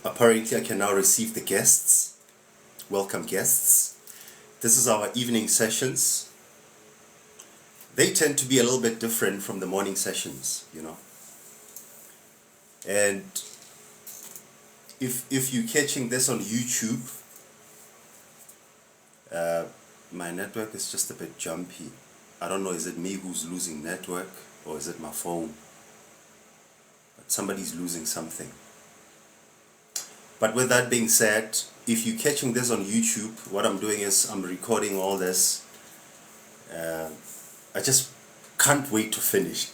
Apparently I can now receive the guests. Welcome guests. This is our evening sessions. They tend to be a little bit different from the morning sessions, And if you're catching this on YouTube, my network is just a bit jumpy. I don't know, is it me who's losing network or is it my phone? But somebody's losing something. But with that being said, if you're catching this on YouTube, what I'm doing is I'm recording all this. I just can't wait to finish.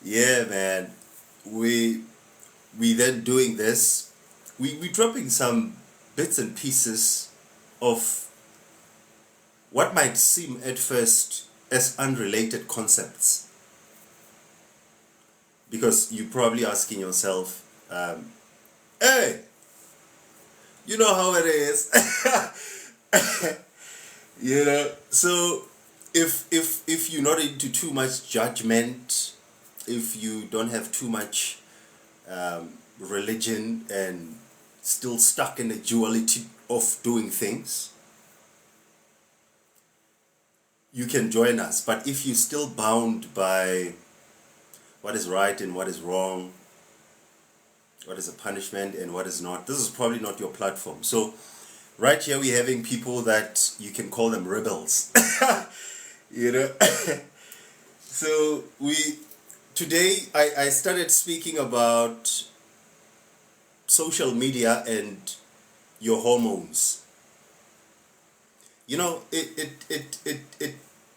Yeah, man. We then doing this. We dropping some bits and pieces of what might seem at first as unrelated concepts. Because you're probably asking yourself, hey, you know how it is. So if you're not into too much judgment, if you don't have too much religion and still stuck in the duality of doing things, you can join us. But if you're still bound by what is right and what is wrong, what is a punishment and what is not, this is probably not your platform. So right here we're having people that you can call them rebels. So today I started speaking about social media and your hormones.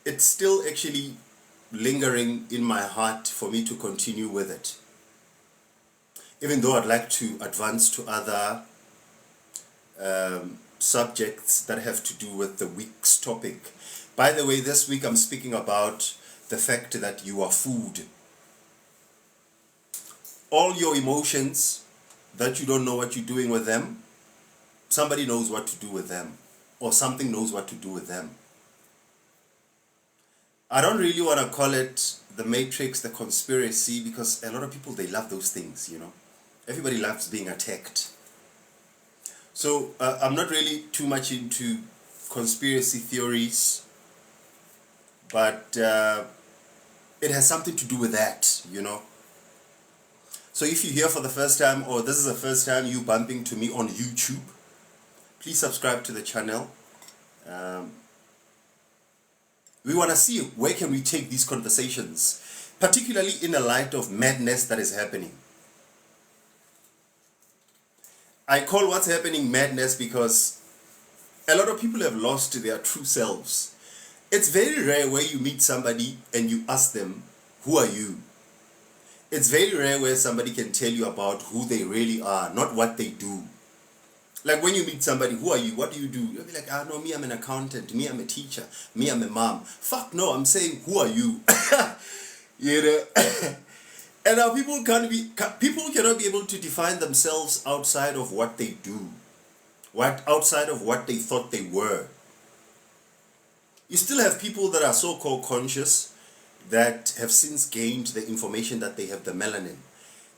It's still actually lingering in my heart for me to continue with it. Even though I'd like to advance to other subjects that have to do with the week's topic. By the way, this week I'm speaking about the fact that you are food. All your emotions that you don't know what you're doing with them, somebody knows what to do with them, or something knows what to do with them. I don't really want to call it the Matrix, the conspiracy, because a lot of people, they love those things, Everybody loves being attacked. So I'm not really too much into conspiracy theories, but it has something to do with that, So if you're here for the first time, or this is the first time you bumping to me on YouTube, please subscribe to the channel. We want to see where can we take these conversations, particularly in the light of madness that is happening. I call what's happening madness because a lot of people have lost their true selves. It's very rare where you meet somebody and you ask them, who are you? It's very rare where somebody can tell you about who they really are, not what they do. Like when you meet somebody, who are you? What do you do? You'll be like, no, me, I'm an accountant. Me, I'm a teacher. Me, I'm a mom. Fuck no, I'm saying, who are you? And now people cannot be able to define themselves outside of what they do, outside of what they thought they were. You still have people that are so-called conscious that have since gained the information that they have the melanin.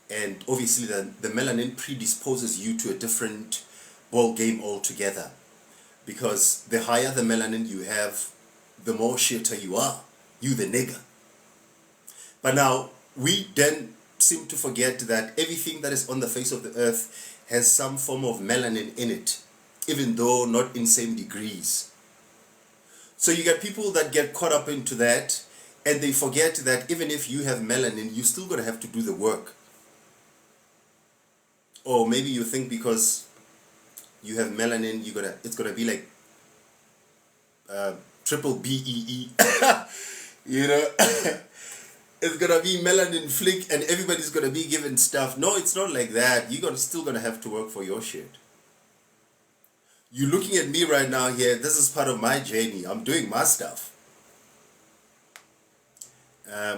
And obviously the melanin predisposes you to a different ball game altogether. Because the higher the melanin you have, the more shitter you are. You the nigger. But now, we then seem to forget that everything that is on the face of the earth has some form of melanin in it, even though not in same degrees. So you get people that get caught up into that, and they forget that even if you have melanin, you're still going to have to do the work. Or maybe you think because you have melanin, it's going to be like triple BEE. It's going to be melanin flick and everybody's going to be given stuff. No, it's not like that. You're still going to have to work for your shit. You're looking at me right now here. This is part of my journey. I'm doing my stuff.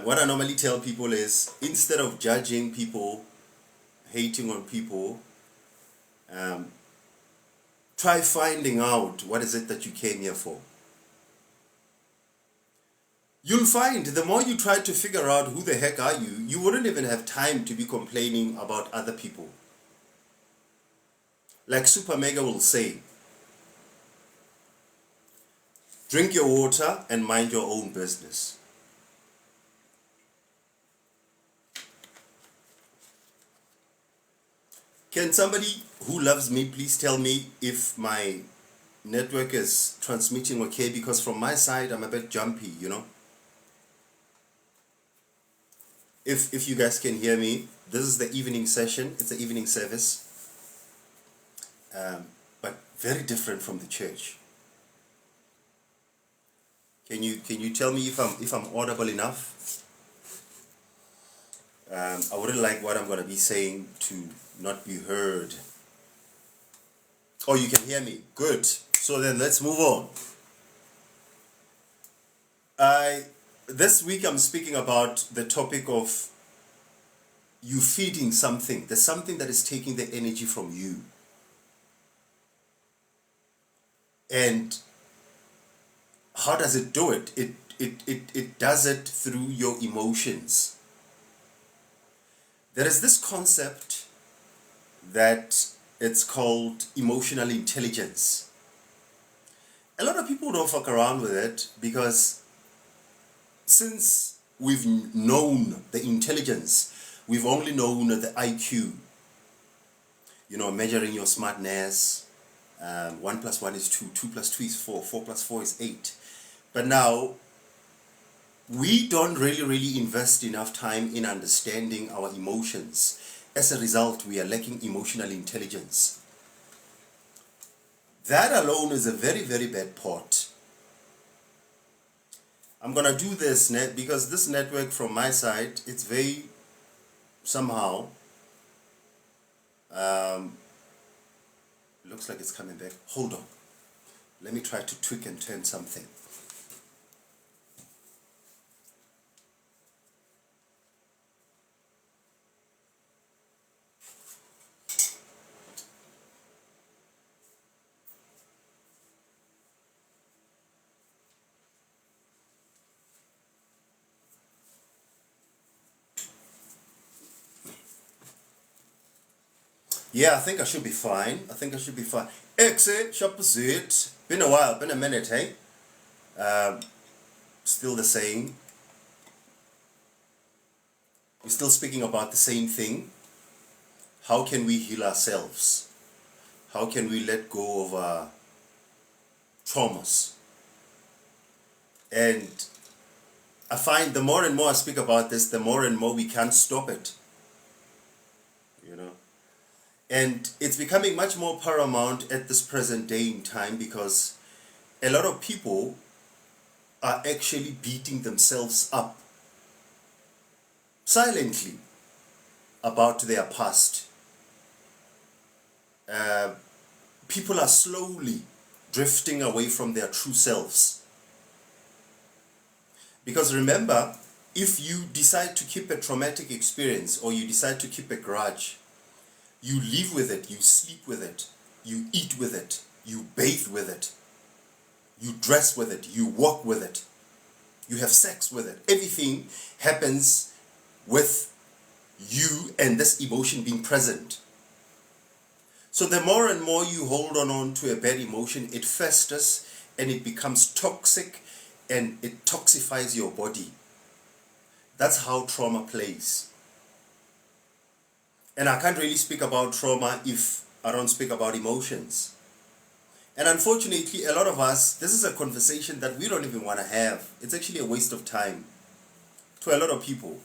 What I normally tell people is, instead of judging people, hating on people, try finding out what is it that you came here for. you'll find the more you try to figure out who the heck are you, you wouldn't even have time to be complaining about other people. Like Super Mega will say, drink your water and mind your own business. Can somebody who loves me please tell me if my network is transmitting okay? Because from my side, I'm a bit jumpy, you know. If you guys can hear me, this is the evening session. It's the evening service, but very different from the church. Can you tell me if I'm audible enough? I wouldn't like what I'm gonna be saying to not be heard. Oh, you can hear me. Good. So then let's move on. This week I'm speaking about the topic of you feeding something. There's something that is taking the energy from you. And how does it do it? It does it through your emotions. There is this concept that it's called emotional intelligence. A lot of people don't fuck around with it because since we've known the intelligence, we've only known the IQ, you know, measuring your smartness. 1 plus 1 is 2, 2 plus 2 is 4, 4 plus 4 is 8. But now, we don't really invest enough time in understanding our emotions. As a result, we are lacking emotional intelligence. That alone is a very bad pot. I'm gonna do this because this network from my side, it's very somehow looks like it's coming back. Hold on, let me try to tweak and turn something. Yeah, I think I should be fine. Exit, shop it. Been a while, been a minute, hey? Still the same. We're still speaking about the same thing. How can we heal ourselves? How can we let go of traumas? And I find the more and more I speak about this, the more and more we can't stop it. You know? And it's becoming much more paramount at this present day in time because a lot of people are actually beating themselves up silently about their past. People are slowly drifting away from their true selves. Because remember, if you decide to keep a traumatic experience or you decide to keep a grudge, you live with it, you sleep with it, you eat with it, you bathe with it, you dress with it, you walk with it, you have sex with it. Everything happens with you and this emotion being present. So the more and more you hold on to a bad emotion, it festers and it becomes toxic and it toxifies your body. That's how trauma plays. And I can't really speak about trauma if I don't speak about emotions. And unfortunately, a lot of us, this is a conversation that we don't even want to have. It's actually a waste of time to a lot of people.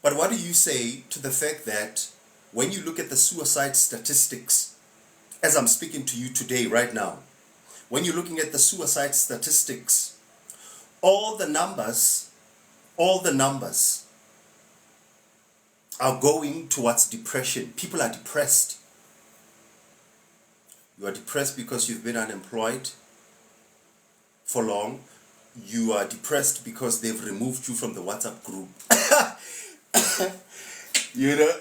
But what do you say to the fact that when you look at the suicide statistics, as I'm speaking to you today, right now, when you're looking at the suicide statistics, all the numbers are going towards depression. People are depressed. You are depressed because you've been unemployed for long. You are depressed because they've removed you from the WhatsApp group. You know?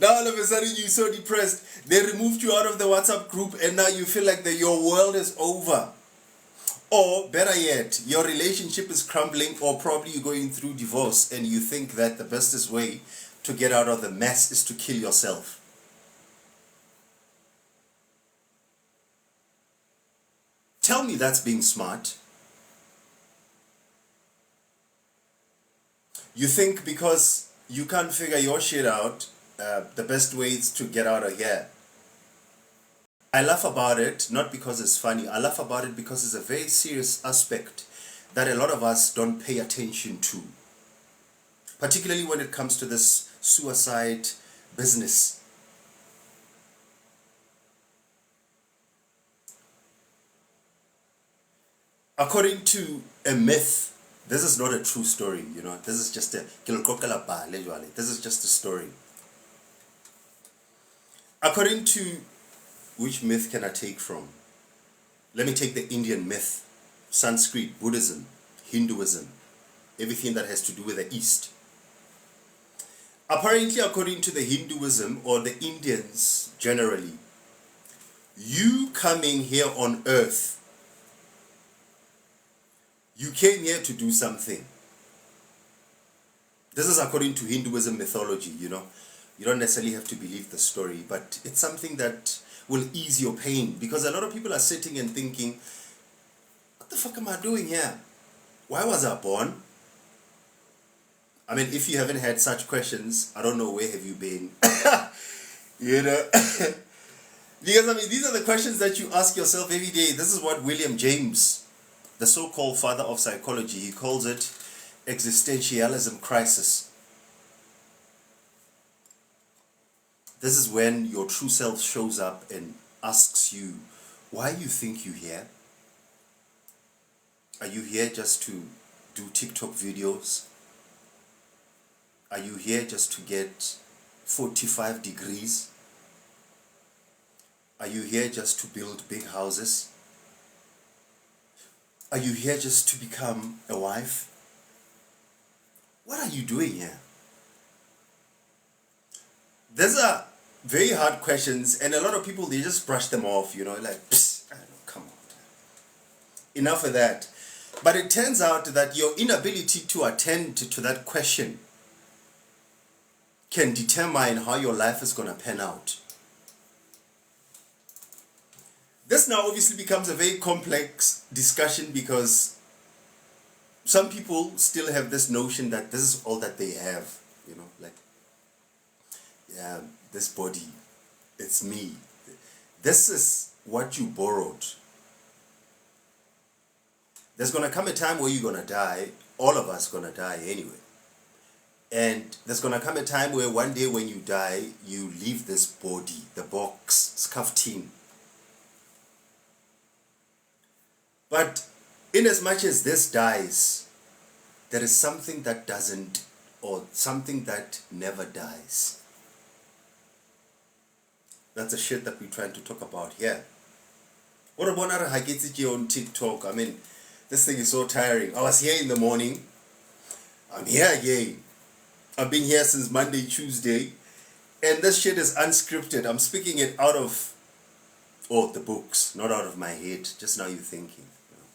Now all of a sudden you're so depressed. They removed you out of the WhatsApp group and now you feel like your world is over. Or better yet, your relationship is crumbling, or probably you're going through divorce and you think that the bestest way to get out of the mess is to kill yourself. Tell me that's being smart. You think because you can't figure your shit out, the best way is to get out of here. I laugh about it not because it's funny. I laugh about it because it's a very serious aspect that a lot of us don't pay attention to, particularly when it comes to this suicide business. According to a myth, this is not a true story, you know. This is just this is just a story. According to which myth can I take from? Let me take the Indian myth, Sanskrit, Buddhism, Hinduism, everything that has to do with the East. Apparently, according to the Hinduism or the Indians generally, you coming here on earth, you came here to do something. This is according to Hinduism mythology, you know. You don't necessarily have to believe the story, but it's something that will ease your pain, because a lot of people are sitting and thinking, what the fuck am I doing here? Why was I born? I mean, if you haven't had such questions, I don't know, where have you been? You know? Because, I mean, these are the questions that you ask yourself every day. This is what William James, the so-called father of psychology, he calls it existentialism crisis. This is when your true self shows up and asks you, why you think you're here? Are you here just to do TikTok videos? Are you here just to get 45 degrees? Are you here just to build big houses? Are you here just to become a wife? What are you doing here? These are very hard questions, and a lot of people, they just brush them off, you know, like, I don't know, come on. Enough of that. But it turns out that your inability to attend to that question can determine how your life is going to pan out. This now obviously becomes a very complex discussion, because some people still have this notion that this is all that they have, you know, like, yeah, this body, it's me. This is what you borrowed. There's going to come a time where you're going to die. All of us going to die anyway. And there's going to come a time where one day when you die, you leave this body, the box, skaftin. But in as much as this dies, there is something that doesn't, or something that never dies. That's the shit that we're trying to talk about here. What about on TikTok? I mean, this thing is so tiring. I was here in the morning. I'm here again. I've been here since Monday, Tuesday. And this shit is unscripted. I'm speaking it out of, the books, not out of my head. Just now you're thinking. You know.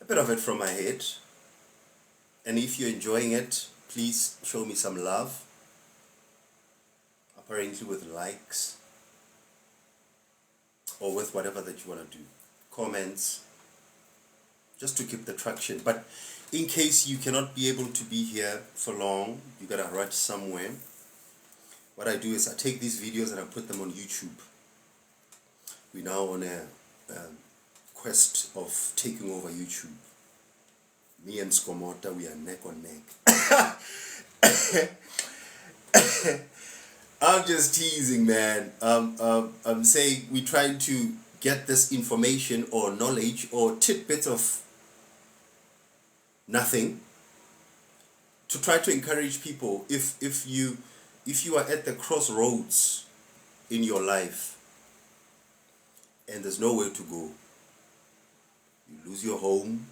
A bit of it from my head. And if you're enjoying it, please show me some love. Apparently with likes, or with whatever that you want to do, comments, just to keep the traction. But in case you cannot be able to be here for long, you gotta rush somewhere, what I do is I take these videos and I put them on YouTube. We're now on a quest of taking over YouTube. Me and Skomota, we are neck on neck. I'm just teasing, man. I'm saying we're trying to get this information or knowledge or tidbits of nothing to try to encourage people. If you are at the crossroads in your life and there's nowhere to go, you lose your home,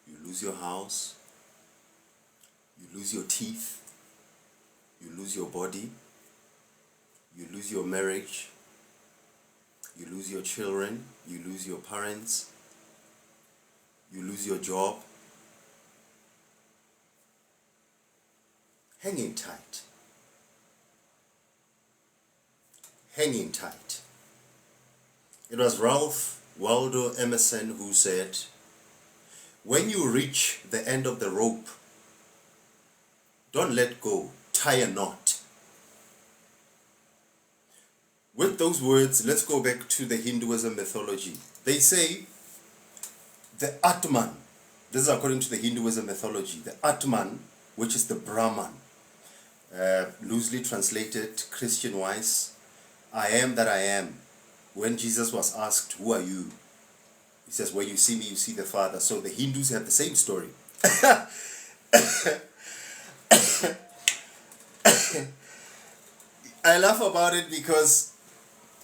you lose your house, you lose your teeth, you lose your body, you lose your marriage, You lose your children, you lose your parents, you lose your job. Hanging tight. Hanging tight. It was Ralph Waldo Emerson who said, when you reach the end of the rope, don't let go, tie a knot. With those words, let's go back to the Hinduism mythology. They say the Atman, this is according to the Hinduism mythology, the Atman, which is the Brahman, loosely translated Christian-wise, I am that I am. When Jesus was asked, who are you? He says, when you see me, you see the Father. So the Hindus have the same story. I laugh about it because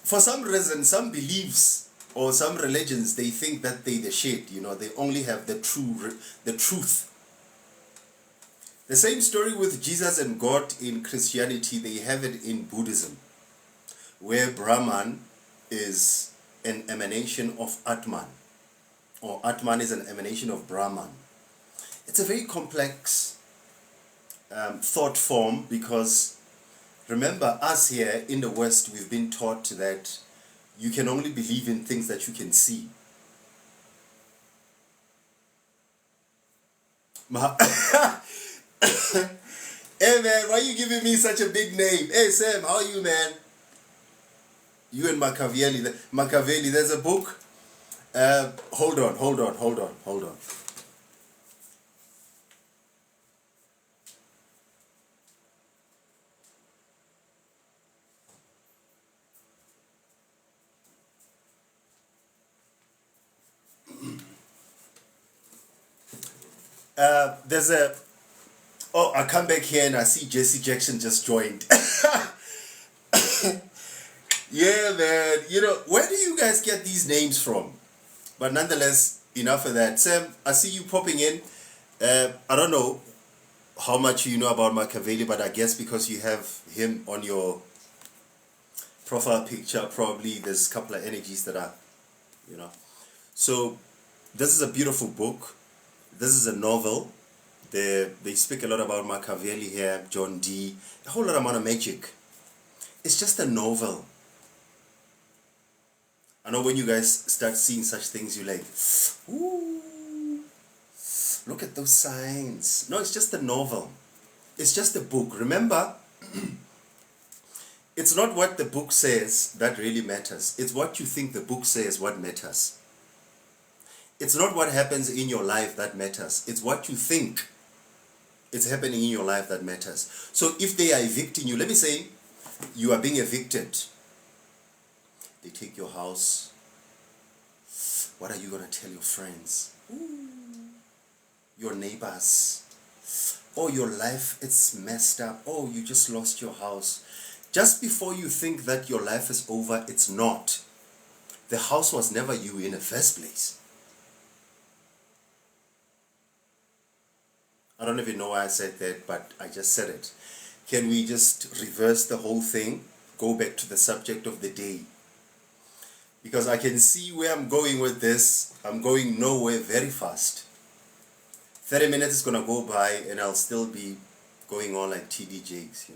for some reason, some beliefs or some religions, they think that they the shit, they only have the truth. The same story with Jesus and God in Christianity, they have it in Buddhism, where Brahman is an emanation of Atman, or Atman is an emanation of Brahman. It's a very complex thought form, because remember, us here in the West, we've been taught that you can only believe in things that you can see. Hey man, why are you giving me such a big name? Hey Sam, how are you, man? You and Machiavelli. Machiavelli, there's a book. Hold on. There's a... Oh, I come back here and I see Jesse Jackson just joined. Yeah, man. Where do you guys get these names from? But nonetheless, enough of that. Sam, I see you popping in. I don't know how much you know about Machiavelli, but I guess because you have him on your profile picture, probably there's a couple of energies that are, So, this is a beautiful book. This is a novel. They speak a lot about Machiavelli here, John Dee, a whole lot amount of magic. It's just a novel. I know when you guys start seeing such things, you're like, ooh, look at those signs. No, it's just a novel. It's just a book. Remember, it's not what the book says that really matters. It's what you think the book says what matters. It's not what happens in your life that matters. It's what you think it's happening in your life that matters. So if they are evicting you, let me say you are being evicted. They take your house. What are you going to tell your friends? Ooh. Your neighbors? Oh, your life, it's messed up. Oh, you just lost your house. Just before you think that your life is over, it's not. The house was never you in the first place. I don't even know why I said that, but I just said it. Can we just reverse the whole thing? Go back to the subject of the day. Because I can see where I'm going with this. I'm going nowhere very fast. 30 minutes is going to go by and I'll still be going on like TD Jakes,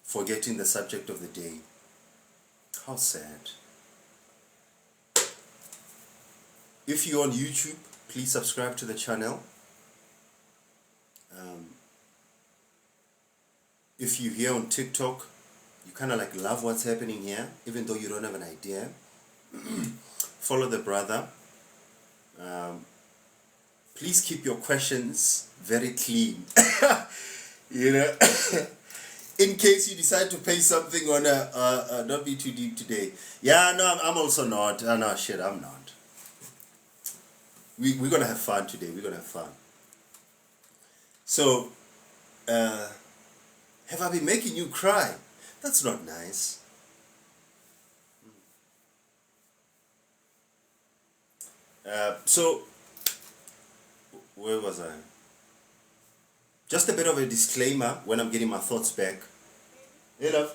Forgetting the subject of the day. How sad. If you're on YouTube, please subscribe to the channel. If you're here on TikTok, you kind of like love what's happening here, even though you don't have an idea. Follow the brother. Please keep your questions very clean. In case you decide to pay something on don't be too deep today. Yeah, no, I'm also not. No, shit, I'm not. We're going to have fun today. We're going to have fun. So, have I been making you cry? That's not nice. So, where was I? Just a bit of a disclaimer when I'm getting my thoughts back. Hey, love.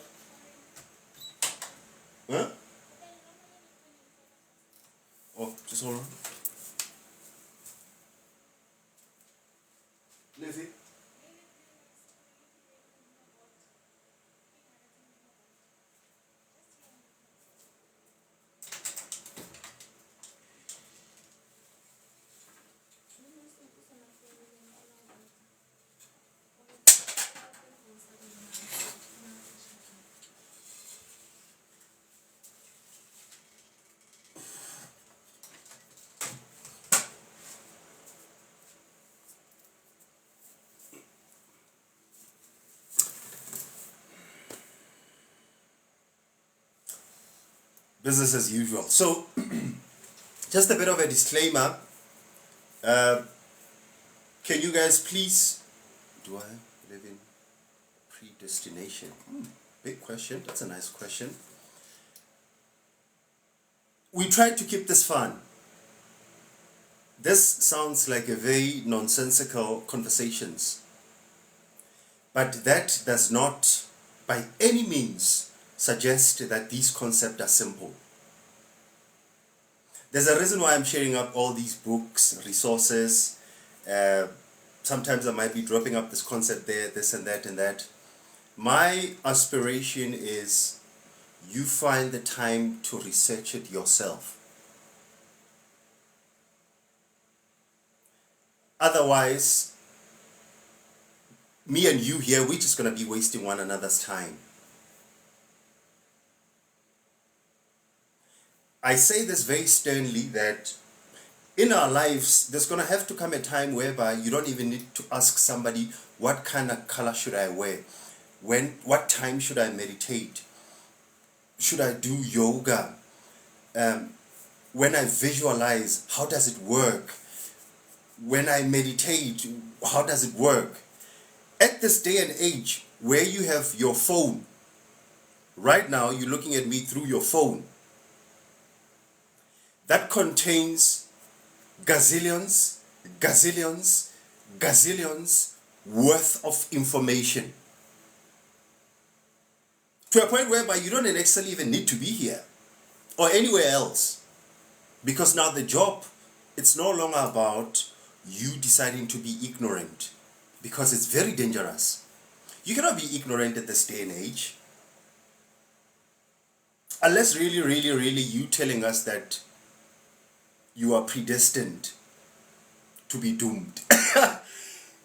Huh? Oh, just hold on. Lizzie? Business as usual. So, just a bit of a disclaimer. Uh, can you guys please, do I live in predestination? Big question. That's a nice question. We tried to keep this fun. This sounds like a very nonsensical conversations, but that does not by any means suggest that these concepts are simple. There's a reason why I'm sharing up all these books, resources. Sometimes I might be dropping up this concept there, this and that and that. My aspiration is you find the time to research it yourself. Otherwise, me and you here, we're just going to be wasting one another's time. I say this very sternly that in our lives, there's going to have to come a time whereby you don't even need to ask somebody, what kind of color should I wear? What time should I meditate? Should I do yoga? When I visualize, how does it work? When I meditate, how does it work? At this day and age, where you have your phone, right now you're looking at me through your phone, that contains gazillions, gazillions, gazillions worth of information. To a point whereby you don't necessarily even need to be here or anywhere else. Because now the job, it's no longer about you deciding to be ignorant. Because it's very dangerous. You cannot be ignorant at this day and age. Unless really you telling us that you are predestined to be doomed.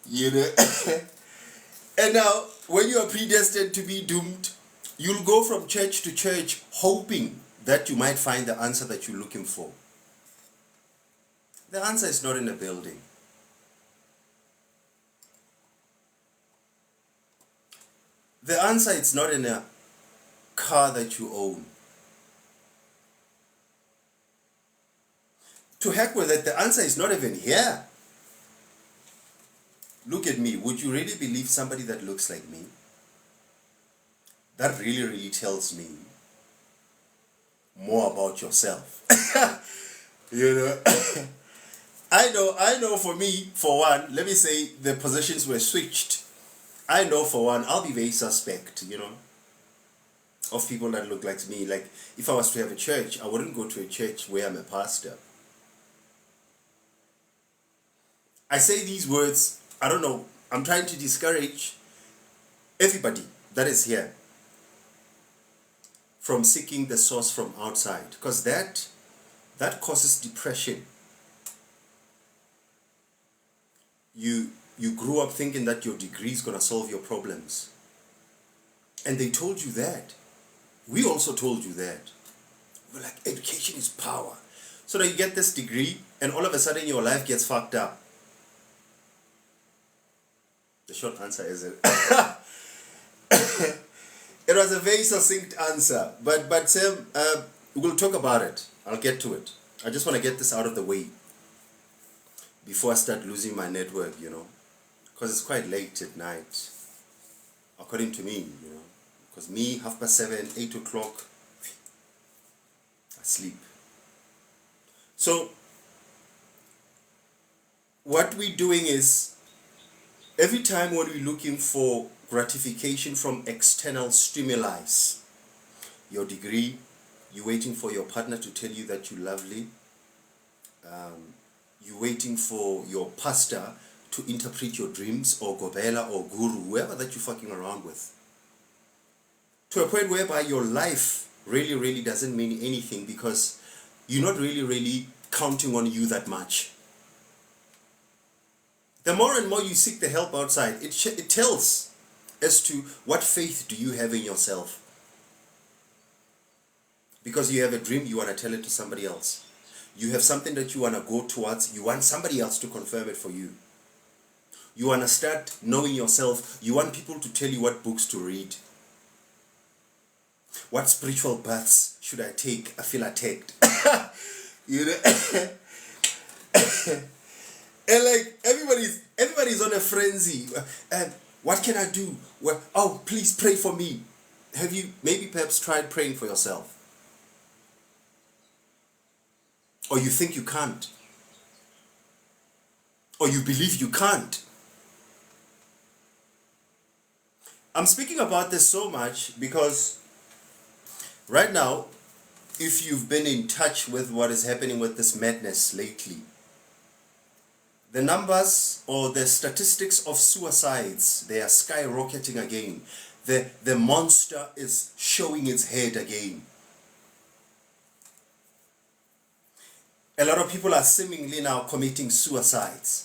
You know? And now, when you are predestined to be doomed, you'll go from church to church hoping that you might find the answer that you're looking for. The answer is not in a building. The answer is not in a car that you own. To heck with it, the answer is not even here. Look at me. Would you really believe somebody that looks like me? That really tells me more about yourself. You know? I know for me, for one, let me say the positions were switched. I know for one, I'll be very suspect, you know, of people that look like me. Like, if I was to have a church, I wouldn't go to a church where I'm a pastor. I say these words, I don't know, I'm trying to discourage everybody that is here from seeking the source from outside, because that causes depression. You grew up thinking that your degree is going to solve your problems. And they told you that. We also told you that. We're like, education is power. So that you get this degree and all of a sudden your life gets fucked up. The short answer is it. It was a very succinct answer. But Sam, we'll talk about it. I'll get to it. I just want to get this out of the way before I start losing my network, you know. Because it's quite late at night, according to me, you know. Because me, 7:30, 8 o'clock, I sleep. So, what we're doing is, every time when we're looking for gratification from external stimuli, your degree, You're waiting for your partner to tell you that you're lovely. You're waiting for your pastor to interpret your dreams, or gobela or guru, whoever that you're fucking around with. To a point whereby your life really, really doesn't mean anything because you're not really counting on you that much. The more and more you seek the help outside, it tells as to what faith do you have in yourself. Because you have a dream, you want to tell it to somebody else. You have something that you want to go towards, you want somebody else to confirm it for you. You want to start knowing yourself, you want people to tell you what books to read. What spiritual baths should I take? I feel attacked. You know? And like everybody's on a frenzy. What can I do? Well, oh, please pray for me. Have you maybe perhaps tried praying for yourself? Or you think you can't? Or you believe you can't? I'm speaking about this so much because right now, if you've been in touch with what is happening with this madness lately, the numbers or the statistics of suicides, they are skyrocketing again. The monster is showing its head again. A lot of people are seemingly now committing suicides.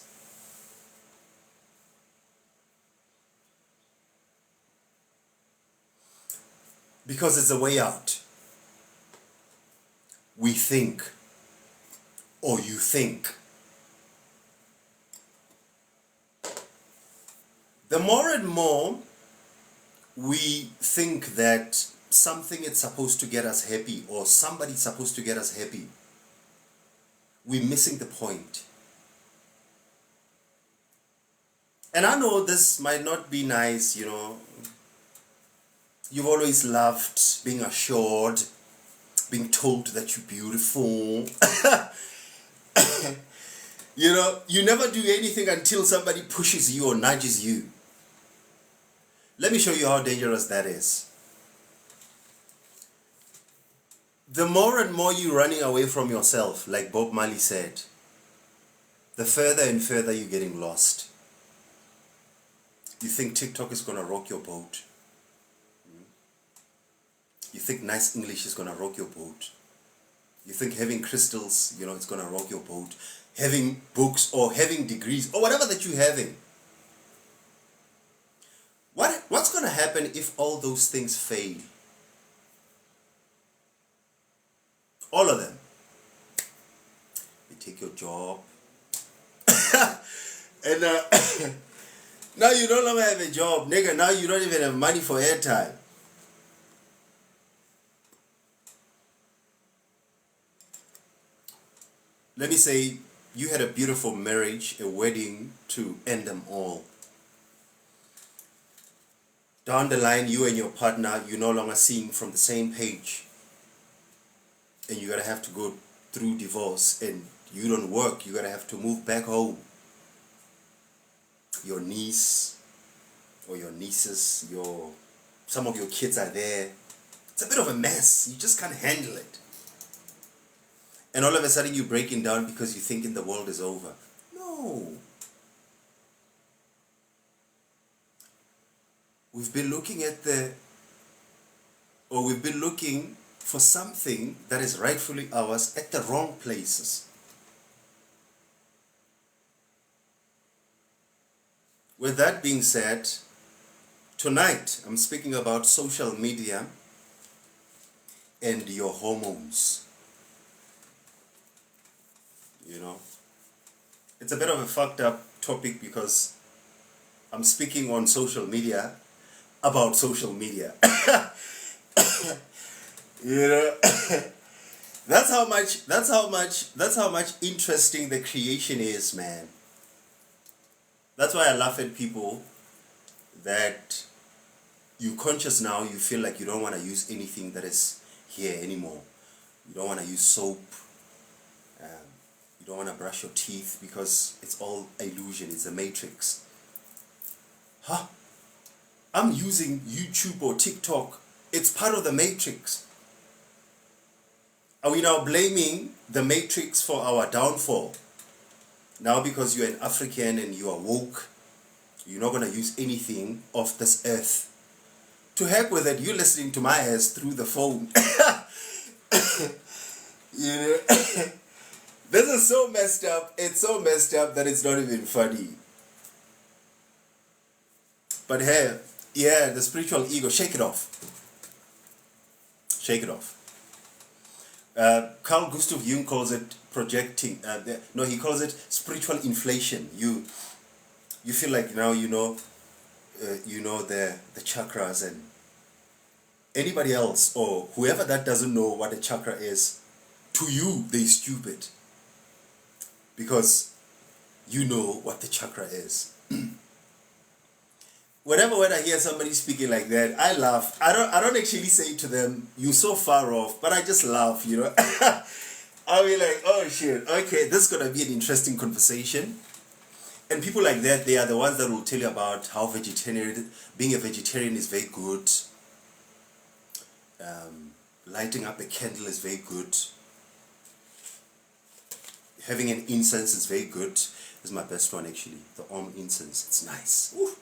Because it's a way out. We think, or you think. The more and more we think that something is supposed to get us happy, or somebody's supposed to get us happy, we're missing the point. And I know this might not be nice, you know. You've always loved being assured, being told that you're beautiful. You know, you never do anything until somebody pushes you or nudges you. Let me show you how dangerous that is. The more and more you're running away from yourself, like Bob Marley said, the further and further you're getting lost. You think TikTok is going to rock your boat. You think nice English is going to rock your boat. You think having crystals, you know, it's going to rock your boat. Having books or having degrees or whatever that you're having. What's going to happen if all those things fail? All of them. You take your job. And now you no longer have a job, nigga. Now you don't even have money for airtime. Let me say, you had a beautiful marriage, a wedding to end them all. Down the line, you and your partner, you're no longer seeing from the same page. And you're going to have to go through divorce. And you don't work, you're going to have to move back home. Your niece or your nieces, some of your kids are there. It's a bit of a mess. You just can't handle it. And all of a sudden you're breaking down because you're thinking the world is over. No. We've been looking for something that is rightfully ours at the wrong places. With that being said, tonight I'm speaking about social media and your hormones. You know, it's a bit of a fucked up topic because I'm speaking on social media about social media. You know, that's how much interesting the creation is, man. That's why I laugh at people that you're conscious now, you feel like you don't want to use anything that is here anymore. You don't want to use soap. You don't want to brush your teeth because it's all illusion, it's a matrix. Huh? I'm using YouTube or TikTok. It's part of the matrix. Are we now blaming the Matrix for our downfall? Now because you're an African and you are woke, you're not going to use anything off this earth. To heck with it, you're listening to my ass through the phone. You know? This is so messed up. It's so messed up that it's not even funny. But hey, yeah, the spiritual ego, shake it off. Shake it off. Carl Gustav Jung calls it projecting. He calls it spiritual inflation. You feel like now you know the chakras, and anybody else or whoever that doesn't know what a chakra is, to you they're stupid because you know what the chakra is. Whenever when I hear somebody speaking like that, I laugh. I don't actually say to them, "You're so far off," but I just laugh, you know. I'll be like, "Oh shit, okay, this is gonna be an interesting conversation." And people like that, they are the ones that will tell you about how being a vegetarian is very good. Lighting up a candle is very good. Having an incense is very good. This is my best one actually, the Om incense. It's nice. Woo.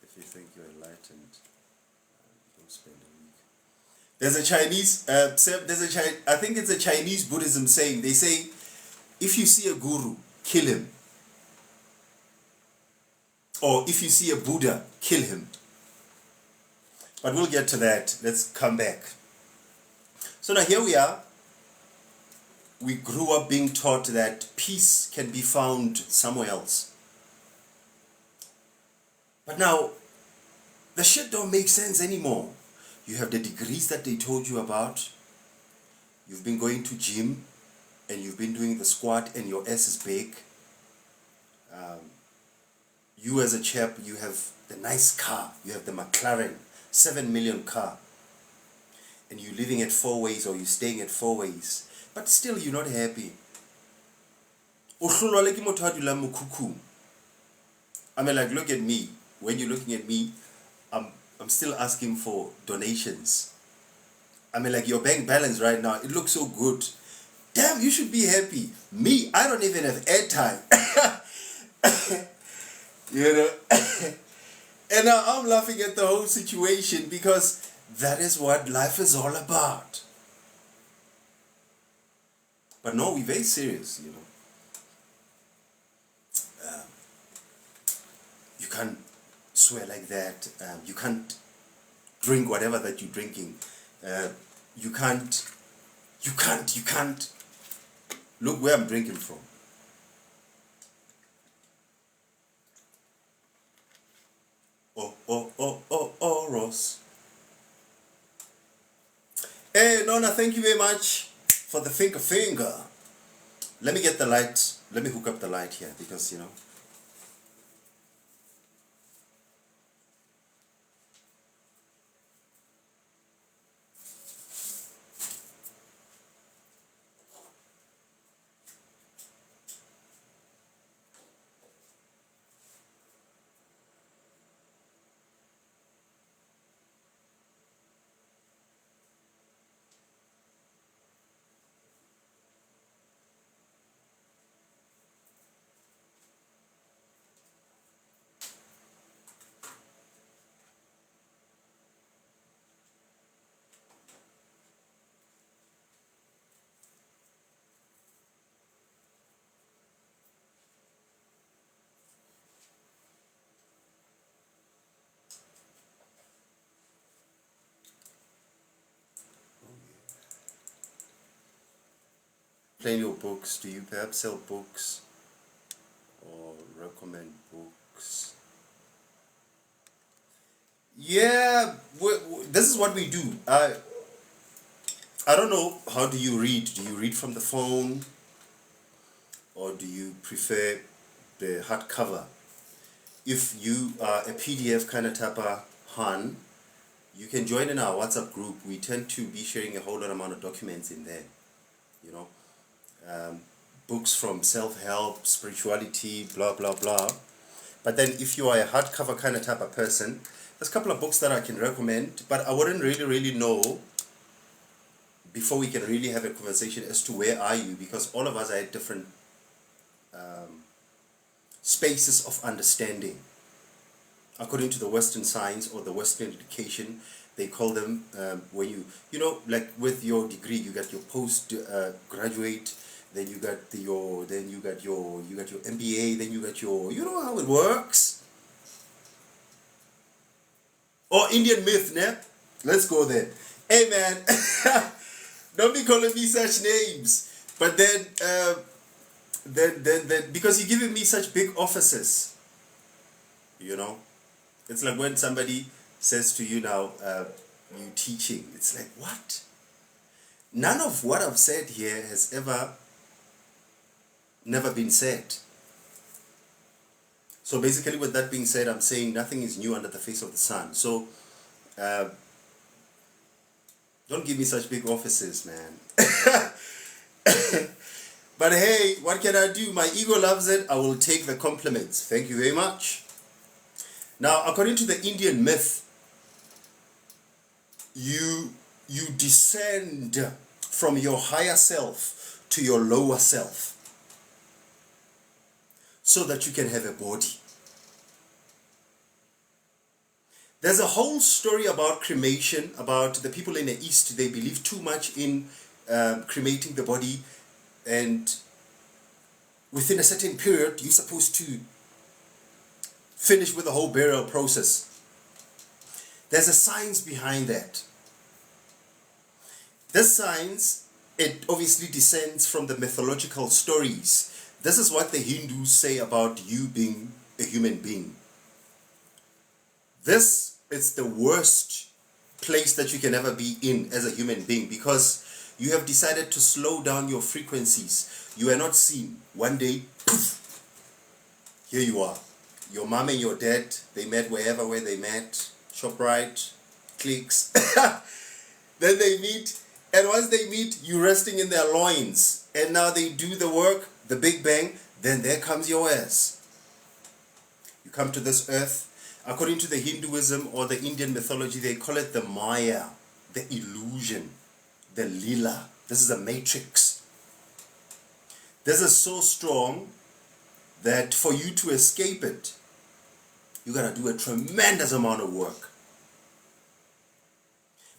If you think you're enlightened, don't spend a week. There's a Chinese, I think it's a Chinese Buddhism saying. They say, if you see a guru, kill him. Or if you see a Buddha, kill him. But we'll get to that. Let's come back. So now here we are. We grew up being taught that peace can be found somewhere else. But now, the shit don't make sense anymore. You have the degrees that they told you about. You've been going to gym and you've been doing the squat and your ass is big. You as a chap, you have the nice car. You have the McLaren 7 million car. And you're living at 4 ways or you're staying at 4 ways. But still you're not happy. I mean, like, look at me. When you're looking at me, I'm still asking for donations. I mean, like, your bank balance right now, it looks so good. Damn, you should be happy. Me, I don't even have airtime. You know? And now I'm laughing at the whole situation because that is what life is all about. But no, we're very serious, you know. You can't swear like that. You can't drink whatever that you're drinking. You can't. Look where I'm drinking from. Oh, Ross. Hey, Nona, thank you very much for the finger. Let me get the light. Let me hook up the light here because, you know. Playing your books. Do you perhaps sell books or recommend books? Yeah, this is what we do. I don't know, how do you read? Do you read from the phone or do you prefer the hardcover? If you are a PDF kind of typer, Han, you can join in our WhatsApp group. We tend to be sharing a whole lot amount of documents in there, you know. Books from self-help, spirituality, blah, blah, blah. But then if you are a hardcover kind of type of person, There's a couple of books that I can recommend, but I wouldn't really know before we can really have a conversation as to where are you, because all of us are at different spaces of understanding. According to the Western science or the Western education, they call them when you know, like with your degree, you got your post graduate, then you got your MBA, then you got your, you know how it works. Or Indian myth, ne? Let's go there. Hey man, don't be calling me such names. But then because you're giving me such big offices, you know, it's like when somebody says to you now, you teaching. It's like, what? None of what I've said here has never been said. So basically, with that being said, I'm saying nothing is new under the face of the sun. So don't give me such big offices, man. But hey, what can I do? My ego loves it. I will take the compliments. Thank you very much. Now, according to the Indian myth, you descend from your higher self to your lower self so that you can have a body. There's a whole story about cremation, about the people in the East. They believe too much in cremating the body, and within a certain period, you're supposed to finish with the whole burial process. There's a science behind that. This science, it obviously descends from the mythological stories. This is what the Hindus say about you being a human being. This is the worst place that you can ever be in as a human being, because you have decided to slow down your frequencies. You are not seen. One day, poof, here you are. Your mom and your dad, they met where they met, ShopRite, Clicks. Then they meet, and once they meet, you resting in their loins. And now they do the work, the Big Bang, then there comes your ass. You come to this earth. According to the Hinduism or the Indian mythology, they call it the Maya, the illusion, the Lila. This is a matrix. This is so strong that for you to escape it, you gotta do a tremendous amount of work.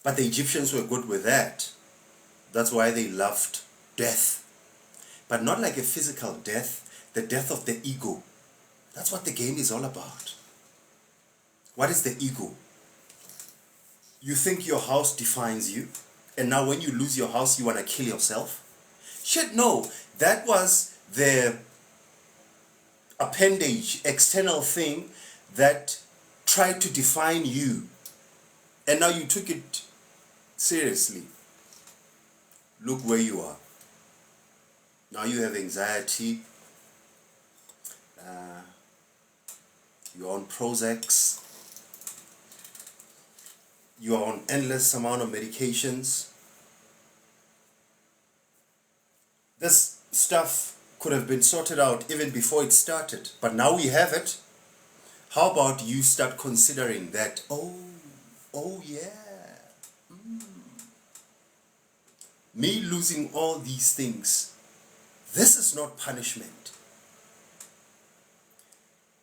But the Egyptians were good with that. That's why they loved death. But not like a physical death, the death of the ego. That's what the game is all about. What is the ego? You think your house defines you, and now when you lose your house, you want to kill yourself? Shit, no. That was the appendage, external thing that tried to define you. And now you took it seriously. Look where you are. Now you have anxiety. You're on Prozacs. You are on endless amount of medications. This stuff could have been sorted out even before it started, but now we have it. How about you start considering that, oh yeah, me losing all these things, this is not punishment.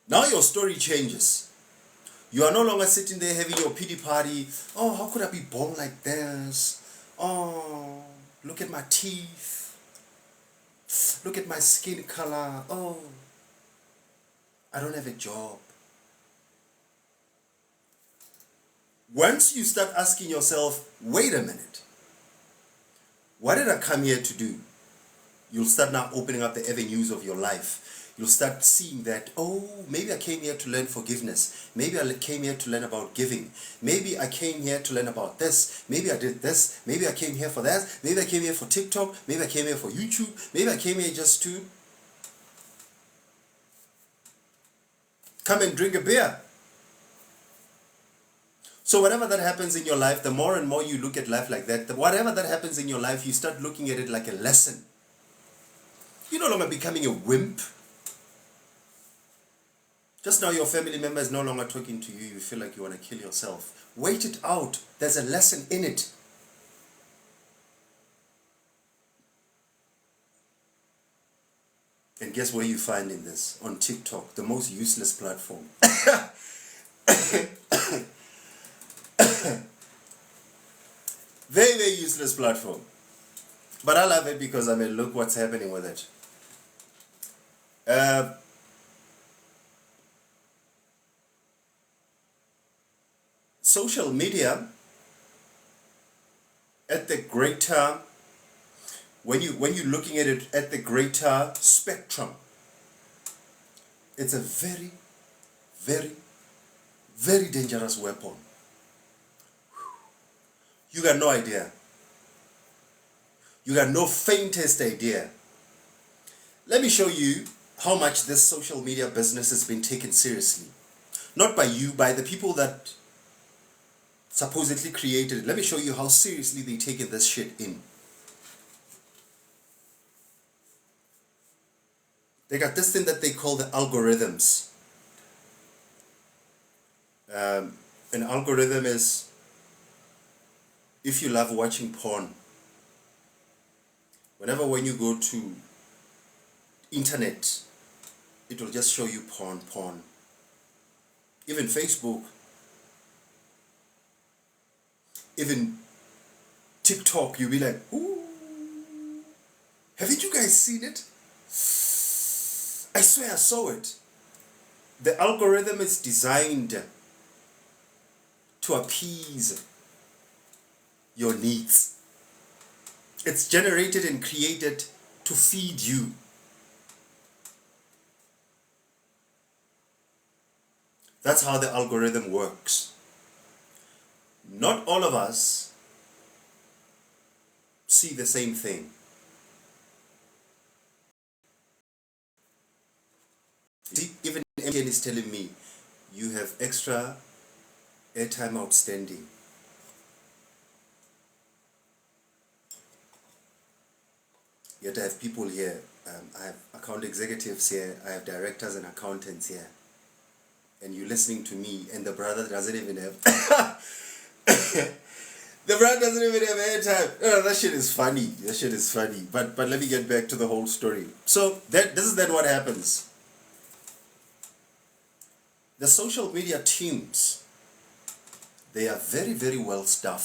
Now your story changes. You are no longer sitting there having your pity party. Oh, how could I be born like this? Oh, look at my teeth. Look at my skin color. Oh, I don't have a job. Once you start asking yourself, wait a minute, what did I come here to do? You'll start now opening up the avenues of your life. You'll start seeing that, oh, maybe I came here to learn forgiveness. Maybe I came here to learn about giving. Maybe I came here to learn about this. Maybe I did this. Maybe I came here for that. Maybe I came here for TikTok. Maybe I came here for YouTube. Maybe I came here just to come and drink a beer. So whatever that happens in your life, the more and more you look at life like that, whatever that happens in your life, you start looking at it like a lesson. You're no longer becoming a wimp. Just now your family member is no longer talking to you, you feel like you want to kill yourself. Wait it out. There's a lesson in it. And guess where you find in this? On TikTok, the most useless platform. Very, very useless platform. But I love it because, I mean, look what's happening with it. Social media at the greater, when you're looking at it at the greater spectrum, it's a very, very, very dangerous weapon. You got no idea. You got no faintest idea. Let me show you how much this social media business has been taken seriously. Not by you, by the people that supposedly created it. Let me show you how seriously they taken this shit in. They got this thing that they call the algorithms. An algorithm is, if you love watching porn, when you go to internet, it will just show you porn. Even Facebook, even TikTok, you'll be like, ooh, haven't you guys seen it? I swear I saw it. The algorithm is designed to appease your needs. It's generated and created to feed you. That's how the algorithm works. Not all of us see the same thing. See, even MTN is telling me, you have extra airtime outstanding. Yet I have people here, I have account executives here, I have directors and accountants here. And you're listening to me, and the brother doesn't even have... The brother doesn't even have airtime. No, that shit is funny. That shit is funny. But let me get back to the whole story. So, this is then what happens. The social media teams, they are very, very well staffed.